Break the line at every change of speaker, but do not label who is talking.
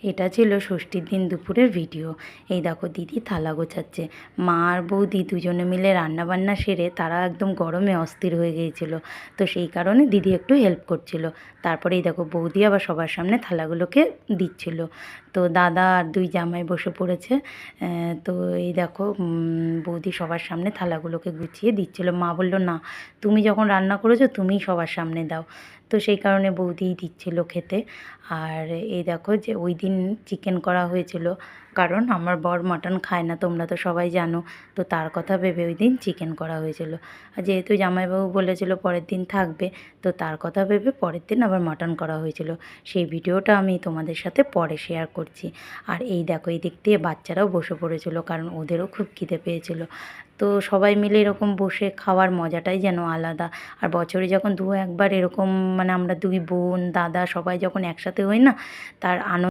এটা ছিল ষষ্ঠীর দিন দুপুরের ভিডিও। এই দেখো দিদি থালা গোছাচ্ছে। মা আর বৌদি দুজনে মিলে রান্নাবান্না সেরে তারা একদম গরমে অস্থির হয়ে গিয়েছিল, তো সেই কারণে দিদি একটু হেল্প করছিল। তারপরে এই দেখো বৌদি আবার সবার সামনে থালাগুলোকে দিচ্ছিল। তো দাদা আর দুই জামাই বসে পড়েছে। তো এই দেখো বৌদি সবার সামনে থালাগুলোকে গুছিয়ে দিচ্ছিল। মা বলল, না, তুমি যখন রান্না করেছো তুমিই সবার সামনে দাও। তো সেই কারণে বৌদিই দিচ্ছিল খেতে। আর এই দেখো যে ওই দিন চিকেন করা হয়েছিল, কারণ আমার বর মাটন খায় না, তোমরা তো সবাই জানো। তো তার কথা ভেবে ওই দিন চিকেন করা হয়েছিল। আর যেহেতু জামাইবাবু বলেছিল পরের দিন থাকবে, তো তার কথা ভেবে পরের দিন আবার মাটন করা হয়েছিল। সেই ভিডিওটা আমি তোমাদের সাথে পরে শেয়ার করছি। আর এই দেখো এই দিক দিয়ে বাচ্চারাও বসে পড়েছিল, কারণ ওদেরও খুব খিদে পেয়েছিল। তো সবাই মিলে এরকম বসে খাওয়ার মজাটাই যেন আলাদা। আর বছরে যখন দু একবার এরকম, মানে আমরা দুই বোন দাদা সবাই যখন একসাথে হই না, তার আনন্দ